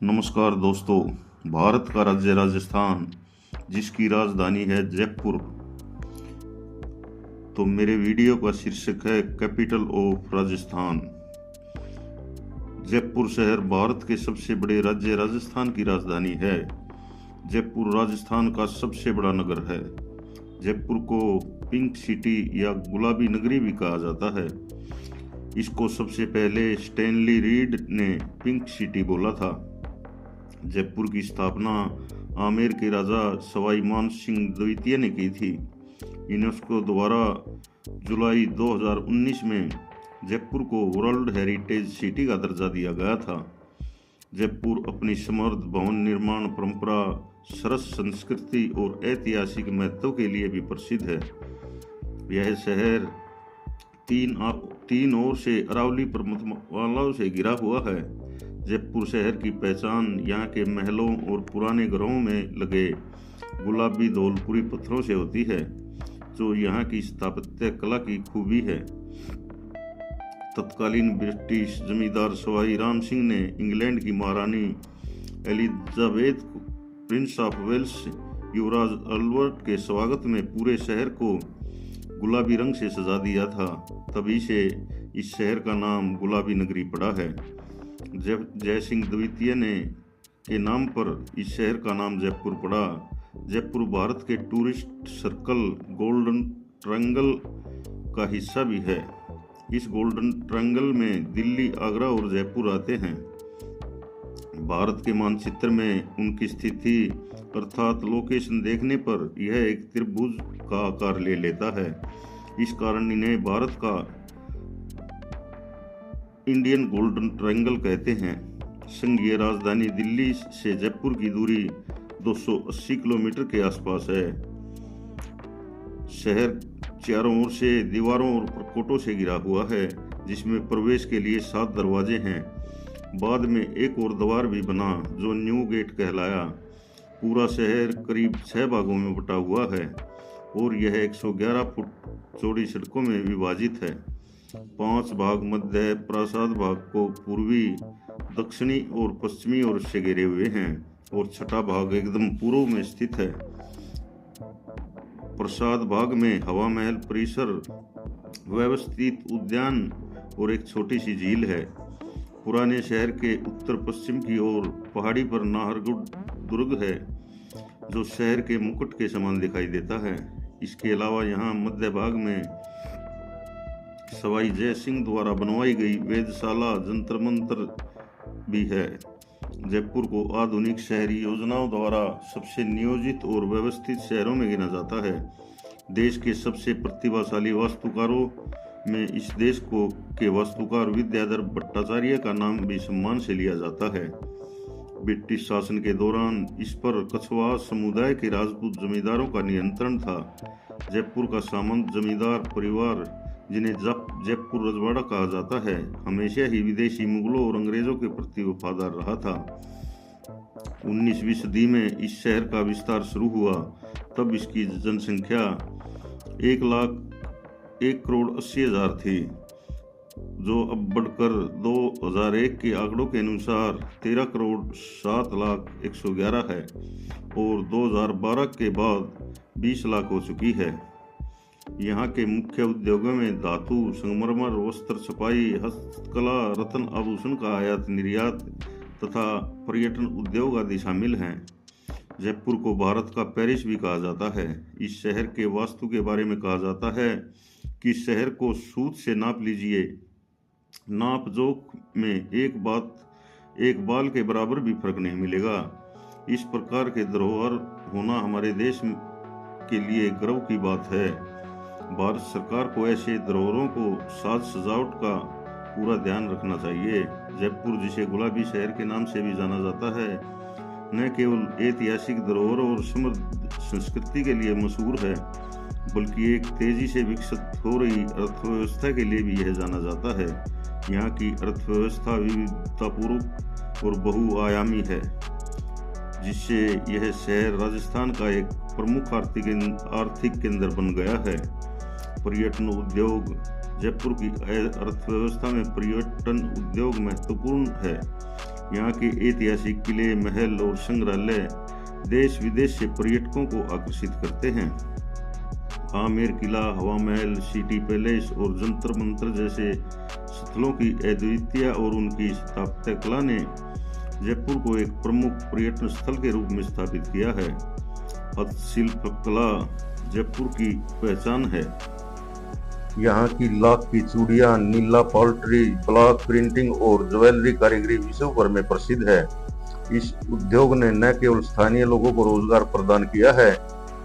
नमस्कार दोस्तों। भारत का राज्य राजस्थान, जिसकी राजधानी है जयपुर। तो मेरे वीडियो का शीर्षक है कैपिटल ऑफ राजस्थान। जयपुर शहर भारत के सबसे बड़े राज्य राजस्थान की राजधानी है। जयपुर राजस्थान का सबसे बड़ा नगर है। जयपुर को पिंक सिटी या गुलाबी नगरी भी कहा जाता है। इसको सबसे पहले स्टैनली रीड ने पिंक सिटी बोला था। जयपुर की स्थापना आमेर के राजा सवाई मान सिंह द्वितीय ने की थी। यूनेस्को द्वारा जुलाई 2019 में जयपुर को वर्ल्ड हेरिटेज सिटी का दर्जा दिया गया था। जयपुर अपनी समृद्ध भवन निर्माण परंपरा, सरस संस्कृति और ऐतिहासिक महत्व के लिए भी प्रसिद्ध है। यह शहर तीन ओर से अरावली पर्वतमालाओं से घिरा हुआ है। जयपुर शहर की पहचान यहाँ के महलों और पुराने घरों में लगे गुलाबी धौलपुरी पत्थरों से होती है, जो यहाँ की स्थापत्य कला की खूबी है। तत्कालीन ब्रिटिश जमींदार सवाई राम सिंह ने इंग्लैंड की महारानी एलिजाबेथ को प्रिंस ऑफ वेल्स युवराज अल्बर्ट के स्वागत में पूरे शहर को गुलाबी रंग से सजा दिया था। तभी से इस शहर का नाम गुलाबी नगरी पड़ा है। जय सिंह द्वितीय ने के नाम पर इस शहर का नाम जयपुर पड़ा। जयपुर भारत के टूरिस्ट सर्कल गोल्डन ट्रायंगल का हिस्सा भी है। इस गोल्डन ट्रायंगल में दिल्ली, आगरा और जयपुर आते हैं। भारत के मानचित्र में उनकी स्थिति अर्थात लोकेशन देखने पर यह एक त्रिभुज का आकार ले लेता है। इस कारण इन्हें भारत का इंडियन गोल्डन ट्रायंगल कहते हैं। संघीय राजधानी दिल्ली से जयपुर की दूरी 280 किलोमीटर के आसपास है। शहर चारों ओर से दीवारों और प्रकोटों से घिरा हुआ है, जिसमें प्रवेश के लिए 7 दरवाजे हैं। बाद में एक और द्वार भी बना, जो न्यू गेट कहलाया। पूरा शहर करीब 6 भागों में बटा हुआ है और यह 111 फुट चौड़ी सड़कों में विभाजित है। 5 भाग मध्य प्रासाद भाग को पूर्वी, दक्षिणी और पश्चिमी ओर से घिरे हुए हैं और छठा भाग एकदम पूर्व में स्थित है। प्रासाद भाग में हवा महल परिसर, व्यवस्थित उद्यान और एक छोटी सी झील है। पुराने शहर के उत्तर पश्चिम की ओर पहाड़ी पर नाहरगढ़ दुर्ग है, जो शहर के मुकुट के समान दिखाई देता है। इसके अलावा यहाँ मध्य भाग में सवाई जय सिंह द्वारा बनवाई गई वेधशाला, जंतर मंतर भी है। जयपुर को आधुनिक शहरी योजनाओं द्वारा सबसे नियोजित और व्यवस्थित शहरों में गिना जाता है। देश के सबसे प्रतिभाशाली वास्तुकारों में इस देश के वास्तुकार विद्याधर भट्टाचार्य का नाम भी सम्मान से लिया जाता है। ब्रिटिश शासन के दौरान इस पर कछवाहा समुदाय के राजपूत जमींदारों का नियंत्रण था। जयपुर का सामंत जमींदार परिवार, जिन्हें जयपुर रजवाड़ा कहा जाता है, हमेशा ही विदेशी मुगलों और अंग्रेजों के प्रति वफादार रहा था। 19वीं सदी में इस शहर का विस्तार शुरू हुआ। तब इसकी जनसंख्या 1,80,000 थी, जो अब बढ़कर 2001 के आंकड़ों के अनुसार 13,07,01,11 है और 2012 के बाद 20 लाख हो चुकी है। यहाँ के मुख्य उद्योगों में धातु, संगमरमर, वस्त्र छपाई, हस्तकला, रत्न आभूषण का आयात निर्यात तथा पर्यटन उद्योग आदि शामिल हैं। जयपुर को भारत का पेरिस भी कहा जाता है। इस शहर के वास्तु के बारे में कहा जाता है कि शहर को सूत से नाप लीजिए, नाप जोख में एक बाल के बराबर भी फर्क नहीं मिलेगा। इस प्रकार के धरोहर होना हमारे देश के लिए गर्व की बात है। भारत सरकार को ऐसे धरोहरों को साज सजावट का पूरा ध्यान रखना चाहिए। जयपुर, जिसे गुलाबी शहर के नाम से भी जाना जाता है, न केवल ऐतिहासिक धरोहर और समृद्ध संस्कृति के लिए मशहूर है, बल्कि एक तेजी से विकसित हो रही अर्थव्यवस्था के लिए भी यह जाना जाता है। यहाँ की अर्थव्यवस्था विविधतापूर्ण और बहुआयामी है, जिससे यह शहर राजस्थान का एक प्रमुख आर्थिक केंद्र बन गया है। पर्यटन उद्योग, जयपुर की अर्थव्यवस्था में पर्यटन उद्योग महत्वपूर्ण है। यहाँ के ऐतिहासिक किले, महल और संग्रहालय देश विदेश से पर्यटकों को आकर्षित करते हैं। आमेर किला, हवा महल, सिटी पैलेस और जंतर मंतर जैसे स्थलों की अद्वितीयता और उनकी स्थापत्य कला ने जयपुर को एक प्रमुख पर्यटन स्थल के रूप में स्थापित किया है। हस्तशिल्प कला जयपुर की पहचान है। यहाँ की लाख की चूड़ियां, नीला पॉल्ट्री, ब्लॉक प्रिंटिंग और ज्वेलरी कारीगरी विश्व भर में प्रसिद्ध है। इस उद्योग ने न केवल स्थानीय लोगों को रोजगार प्रदान किया है,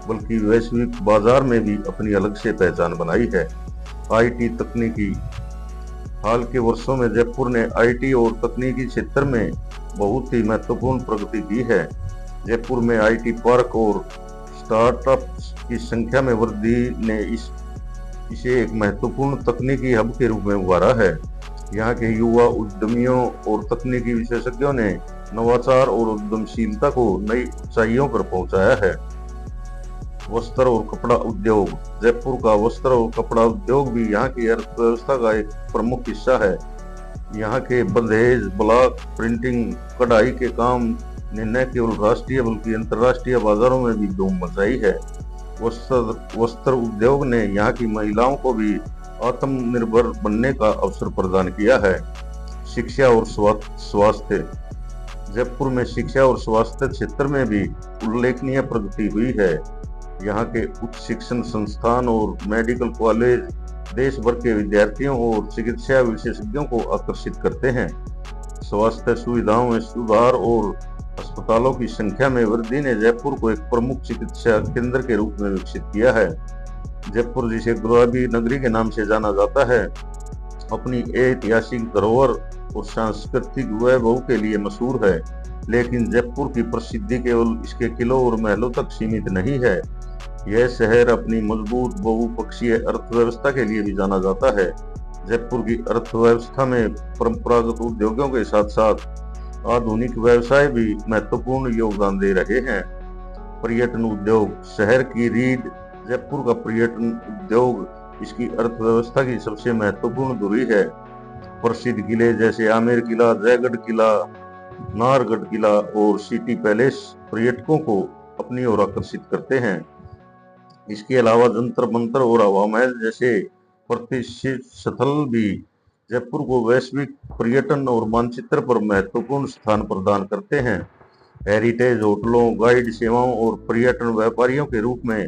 बल्कि वैश्विक बाजार में भी अपनी अलग से पहचान बनाई है। आईटी तकनीकी। हाल के वर्षों में जयपुर ने आईटी और तकनीकी क्षेत्र में बहुत ही महत्वपूर्ण प्रगति की है। जयपुर में आईटी पार्क और स्टार्टअप्स की संख्या में वृद्धि ने इसे एक महत्वपूर्ण तकनीकी हब के रूप में उभारा है। यहाँ के युवा उद्यमियों और तकनीकी विशेषज्ञों ने नवाचार और उद्यमशीलता को नई ऊंचाइयों पर पहुंचाया है। वस्त्र और कपड़ा उद्योग। जयपुर का वस्त्र और कपड़ा उद्योग भी यहाँ की अर्थव्यवस्था का एक प्रमुख हिस्सा है। यहाँ के बंधेज, ब्लॉक प्रिंटिंग, कढ़ाई के काम ने न केवल राष्ट्रीय बल्कि अंतर्राष्ट्रीय बाजारों में भी धूम मचाई है। वस्त्र उद्योग ने यहाँ की महिलाओं को भी आत्मनिर्भर बनने का अवसर प्रदान किया है। शिक्षा और स्वास्थ्य। जयपुर में शिक्षा और स्वास्थ्य क्षेत्र में भी उल्लेखनीय प्रगति हुई है। यहाँ के उच्च शिक्षण संस्थान और मेडिकल कॉलेज देश भर के विद्यार्थियों और चिकित्सा विशेषज्ञों को आकर्षित करते हैं। स्वास्थ्य सुविधाओं में सुधार और अस्पतालों की संख्या में वृद्धि ने जयपुर को एक प्रमुख चिकित्सा केंद्र के रूप में विकसित किया है। जयपुर, जिसे गुलाबी नगरी के नाम से जाना जाता है, अपनी ऐतिहासिक धरोहर और सांस्कृतिक वैभव के लिए मशहूर है। लेकिन जयपुर की प्रसिद्धि केवल इसके किलों और महलों तक सीमित नहीं है। यह शहर अपनी मजबूत बहुपक्षीय अर्थव्यवस्था के लिए भी जाना जाता है। जयपुर की अर्थव्यवस्था में परंपरागत उद्योगों के साथ साथ आधुनिक व्यवसाय भी महत्वपूर्ण योगदान दे रहे हैं। पर्यटन उद्योग। शहर की रीढ़ जयपुर का पर्यटन उद्योग इसकी अर्थव्यवस्था की सबसे महत्वपूर्ण धुरी है। प्रसिद्ध किले जैसे आमेर किला, जयगढ़ किला, नाहरगढ़ किला और सिटी पैलेस पर्यटकों को अपनी ओर आकर्षित करते हैं। इसके अलावा जंतर मंतर और हवा महल जैसे प्रतिष्ठित स्थल भी जयपुर को वैश्विक पर्यटन और मानचित्र पर महत्वपूर्ण स्थान प्रदान करते हैं। हेरिटेज होटलों, गाइड सेवाओं और पर्यटन व्यापारियों के रूप में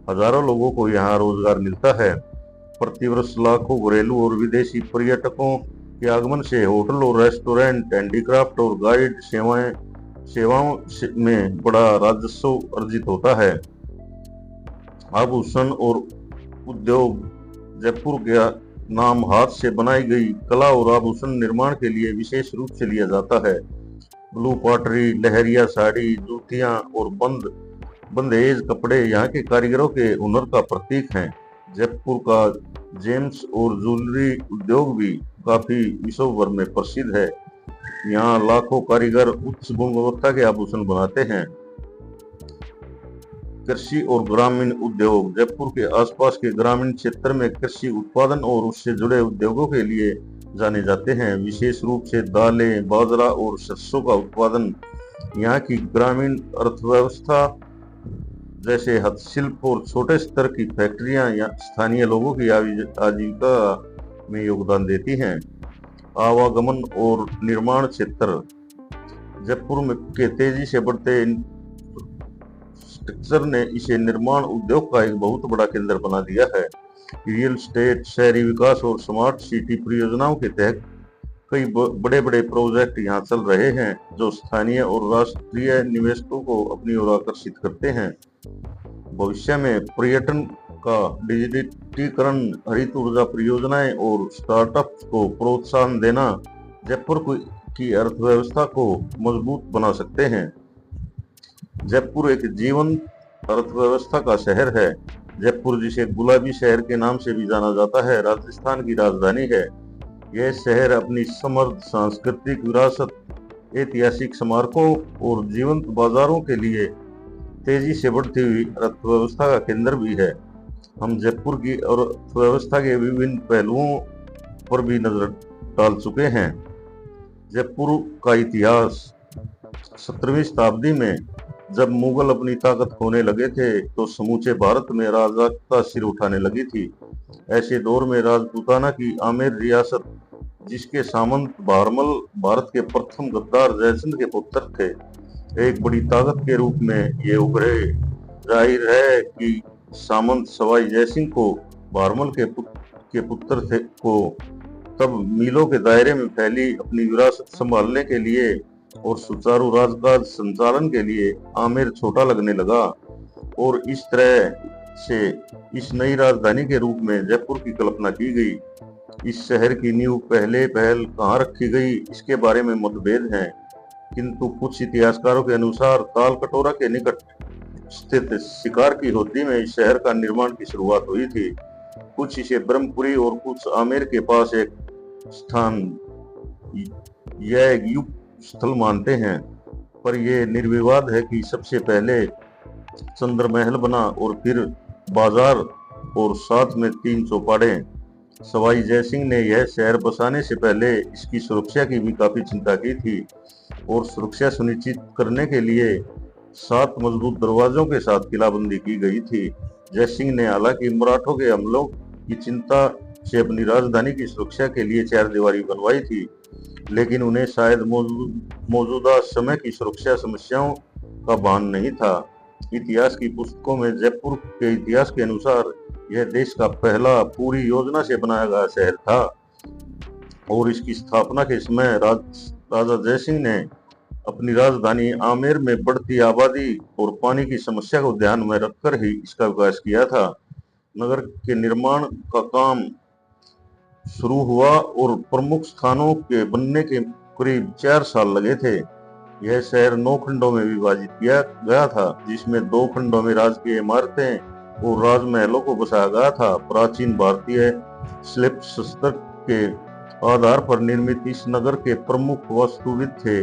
हजारों लोगों को यहाँ रोजगार मिलता है। प्रतिवर्ष लाखों घरेलू और विदेशी पर्यटकों के आगमन से होटल और रेस्टोरेंट, हैंडीक्राफ्ट और गाइड सेवाओं में बड़ा राजस्व अर्जित होता है। आभूषण और उद्योग। जयपुर का नाम हाथ से बनाई गई कला और आभूषण निर्माण के लिए विशेष रूप से लिया जाता है। ब्लू पॉटरी, लहरिया साड़ी, जूतियां और बंधेज कपड़े यहाँ के कारीगरों के हुनर का प्रतीक हैं। जयपुर का जेम्स और ज्वेलरी उद्योग भी काफी विश्व भर में प्रसिद्ध है। यहाँ लाखों कारीगर उच्च गुणवत्ता के आभूषण बनाते हैं। कृषि और ग्रामीण उद्योग। जयपुर के आसपास के ग्रामीण क्षेत्र में कृषि उत्पादन और उससे जुड़े उद्योगों के लिए जाने जाते हैं। विशेष रूप से दालें, बाजरा और सरसों का उत्पादन यहाँ की ग्रामीण अर्थव्यवस्था जैसे हस्तशिल्प और छोटे स्तर की फैक्ट्रियां या स्थानीय लोगों की आजीविका में योगदान देती हैं। आवागमन और निर्माण क्षेत्र। जयपुर में के तेजी से बढ़ते स्ट्रक्चर ने इसे निर्माण उद्योग का एक बहुत बड़ा केंद्र बना दिया है। रियल एस्टेट, शहरी विकास और स्मार्ट सिटी परियोजनाओं के तहत कई बड़े बड़े प्रोजेक्ट यहाँ चल रहे हैं, जो स्थानीय और राष्ट्रीय निवेशकों को अपनी ओर आकर्षित करते हैं। भविष्य में पर्यटन का डिजिटलीकरण, हरित ऊर्जा परियोजनाएं और स्टार्टअप्स को प्रोत्साहन देना जयपुर की अर्थव्यवस्था को मजबूत बना सकते हैं। जयपुर एक जीवंत अर्थव्यवस्था का शहर है। जयपुर, जिसे गुलाबी शहर के नाम से भी जाना जाता है, राजस्थान की राजधानी है। यह शहर अपनी समृद्ध सांस्कृतिक विरासत, ऐतिहासिक स्मारकों और जीवंत बाजारों के लिए तेजी से बढ़ती हुई अर्थव्यवस्था का केंद्र भी है। हम जयपुर की अर्थव्यवस्था के विभिन्न पहलुओं पर भी नजर डाल चुके हैं। जयपुर का इतिहास। 17वीं शताब्दी में जब मुगल अपनी ताकत खोने लगे थे तो समूचे भारत में अराजकता सिर उठाने लगी थी। ऐसे दौर में राजपूताना की आमेर रियासत, जिसके सामंत भारमल भारत के प्रथम गद्दार जयचंद के पुत्र थे, एक बड़ी ताकत के रूप में ये उभरे। जाहिर है कि सामंत सवाई जयसिंह को भारमल के पुत्र थे को तब मीलों के दायरे में फैली अपनी विरासत संभालने के लिए और सुचारू राजकाज संचालन के लिए आमेर छोटा लगने लगा, और इस तरह से इस नई राजधानी के रूप में जयपुर की कल्पना की गई। इस शहर की नींव पहले पहल कहाँ रखी गई, इसके बारे में मतभेद हैं, किंतु कुछ इतिहासकारों के अनुसार तालकटोरा के निकट स्थित शिकार की होदी में इस शहर का निर्माण की शुरुआत हुई थी। कुछ इसे ब्रह्मपुरी और कुछ आमेर के पास एक स्थान यह युग स्थल मानते हैं, पर यह निर्विवाद है कि सबसे पहले चंद्र महल बना और फिर बाजार और साथ में 3 चौपाड़े। सवाई जयसिंह ने यह शहर बसाने से पहले इसकी सुरक्षा की भी काफी चिंता की थी और सुरक्षा सुनिश्चित करने के लिए 7 मजबूत दरवाजों के साथ किलाबंदी की गई थी। जयसिंह ने हालांकि मराठों के हमलों की चिंता से अपनी राजधानी की सुरक्षा के लिए 4 दीवारी बनवाई थी, लेकिन उन्हें शायद मौजूदा समय की सुरक्षा समस्याओं का भान नहीं था। इतिहास की पुस्तकों में जयपुर के इतिहास के अनुसार यह देश का पहला पूरी योजना से बनाया गया शहर था और इसकी स्थापना के समय राजा जयसिंह ने अपनी राजधानी आमेर में बढ़ती आबादी और पानी की समस्या को ध्यान में रखकर ही इसका विकास किया था। नगर के निर्माण का काम शुरू हुआ और प्रमुख स्थानों के बनने के करीब 4 साल लगे थे। यह शहर 9 खंडों में विभाजित किया गया था, जिसमें 2 खंडों में राजकीय इमारतें और राजमहलों को बसाया गया था। प्राचीन भारतीय शिल्पशास्त्र के आधार पर निर्मित इस नगर के प्रमुख वास्तुविद थे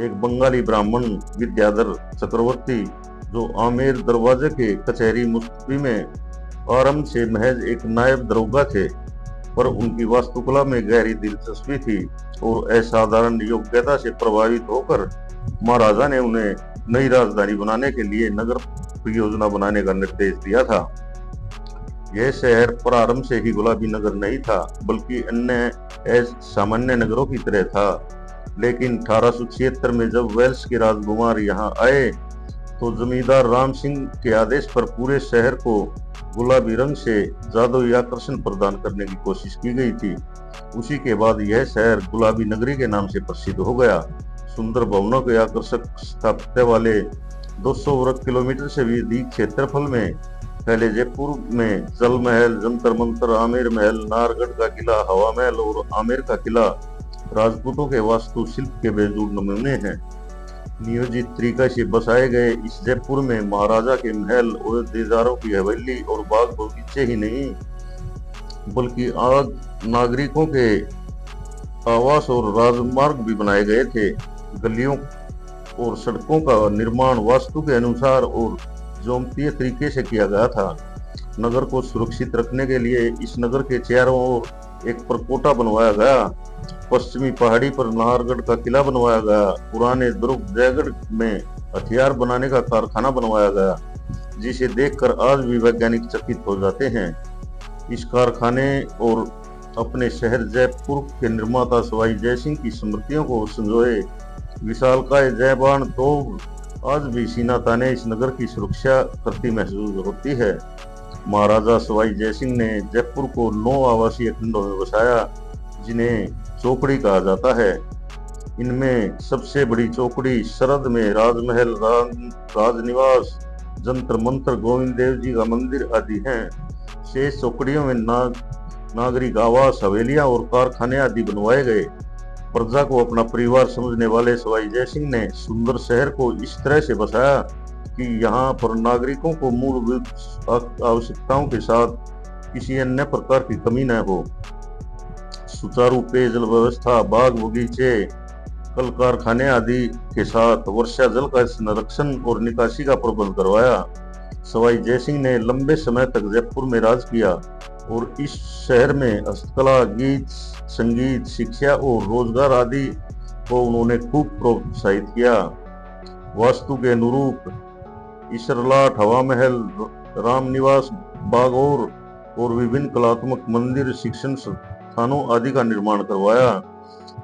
एक बंगाली ब्राह्मण विद्याधर चक्रवर्ती, जो आमेर दरवाजे के कचहरी मुस्तफी में आरंभ से महज एक नायब दरोगा थे, पर उनकी वास्तुकला में गहरी दिलचस्पी थी और असाधारण योग्यता से प्रभावित होकर महाराजा ने उन्हें नई राजधानी बनाने के लिए नगर परियोजना बनाने का निर्देश दिया था। यह शहर प्रारंभ से ही गुलाबी नगर नहीं था, बल्कि अन्य सामान्य नगरों की तरह था, लेकिन 1876 में जब वेल्स के राजकुमार यहाँ आए तो जमींदार राम सिंह के आदेश पर पूरे शहर को गुलाबी रंग से जादुई आकर्षण प्रदान करने की कोशिश की गई थी। उसी के बाद यह शहर गुलाबी नगरी के नाम से प्रसिद्ध हो गया। सुंदर भवनों के आकर्षक स्थापत्य वाले 200 वर्ग किलोमीटर से भी अधिक क्षेत्रफल में पहले जयपुर में जल महल, जंतर मंतर, आमेर महल, नाहरगढ़ का किला, हवा महल और आमेर का किला राजपूतों के वास्तुशिल्प के बेजोड़ नमूने हैं। नियोजित तरीका से बसाए गए इस जयपुर में महाराजा के महल और देदारों की हवेली और बाग बगीचे ही नहीं, बल्कि नागरिकों के आवास और राजमार्ग भी बनाए गए थे। गलियों और सड़कों का निर्माण वास्तु के अनुसार और ज्योमेट्रीय तरीके से किया गया था। नगर को सुरक्षित रखने के लिए इस नगर के चारों ओर एक परकोटा बनवाया गया। पश्चिमी पहाड़ी पर नाहरगढ़ का किला बनवाया गया। पुराने दुर्ग जयगढ़ में हथियार बनाने का कारखाना बनवाया गया, जिसे देखकर आज भी वैज्ञानिक चकित हो जाते हैं। इस कारखाने और अपने शहर जयपुर के निर्माता सवाई जयसिंह की स्मृतियों को संजोए विशालकाय जयबान तो आज भी सीना ताने इस नगर की सुरक्षा करती महसूस होती है। महाराजा सवाई जयसिंह ने जयपुर को 9 आवासीय खंडों में बसाया, जिन्हें चौकड़ी कहा जाता है। इनमें सबसे बड़ी चौकड़ी सरहद में राजमहल, राजनिवास, जंतर मंतर, गोविंद देव जी का मंदिर आदि हैं। शेष चौकड़ियों में नागरिक आवास, हवेलियां और कारखाने आदि बनवाए गए। प्रजा को अपना परिवार समझने वाले सवाई जयसिंह ने सुंदर शहर को इस तरह से बसाया कि यहाँ पर नागरिकों को मूलभूत आवश्यकताओं के साथ किसी अन्य प्रकार की कमी न हो। सुचारू पेयजल व्यवस्था, बाग बगीचे, कल कारखाने आदि के साथ वर्षा जल का संरक्षण और निकासी का प्रबंध करवाया। सवाई जयसिंह ने लंबे समय तक जयपुर में राज किया और इस शहर में हस्तकला, गीत, संगीत, शिक्षा और रोजगार आदि को उन्होंने खूब प्रोत्साहित किया। वास्तु के अनुरूप ईश्वरलाट, हवा महल, रामनिवास, बागौर और विभिन्न कलात्मक मंदिर, शिक्षण स्थानों आदि का निर्माण करवाया।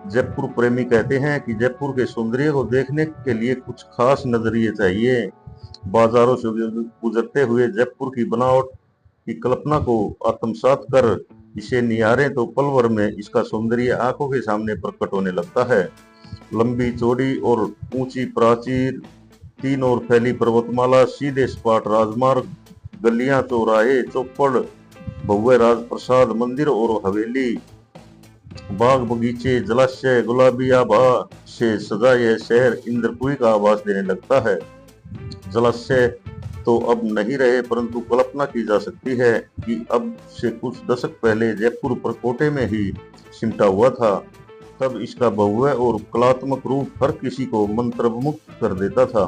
जयपुर प्रेमी कहते हैं कि जयपुर के सौंदर्य को देखने के लिए कुछ खास नजरिए चाहिए। बाजारों से गुजरते हुए जयपुर की बनावट की कल्पना को आत्मसात कर इसे निहारें तो पल भर में इसका सौंदर्य आंखों के सामने प्रकट होने लगता है। लंबी चौड़ी और ऊंची प्राचीर, तीन ओर फैली पर्वतमाला, सीधे सपाट राजमार्ग, गलियां, चौराहे, चौपड़, भव्य राजप्रसाद, मंदिर और हवेली, बाग बगीचे, जलाशय, गुलाबी आभा से सजा यह शहर इंद्रपुरी का आभास देने लगता है। जलाशय तो अब नहीं रहे, परंतु कल्पना की जा सकती है कि अब से कुछ दशक पहले जयपुर परकोटे में ही सिमटा हुआ था। तब इसका भव्य और कलात्मक रूप हर किसी को मंत्रमुग्ध कर देता था।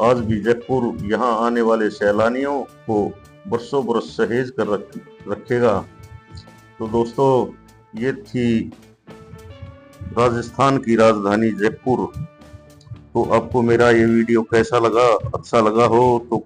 आज भी जयपुर यहाँ आने वाले सैलानियों को बरसों बरस सहेज कर रखेगा। तो दोस्तों, ये थी राजस्थान की राजधानी जयपुर। तो आपको मेरा ये वीडियो कैसा लगा? अच्छा लगा हो तो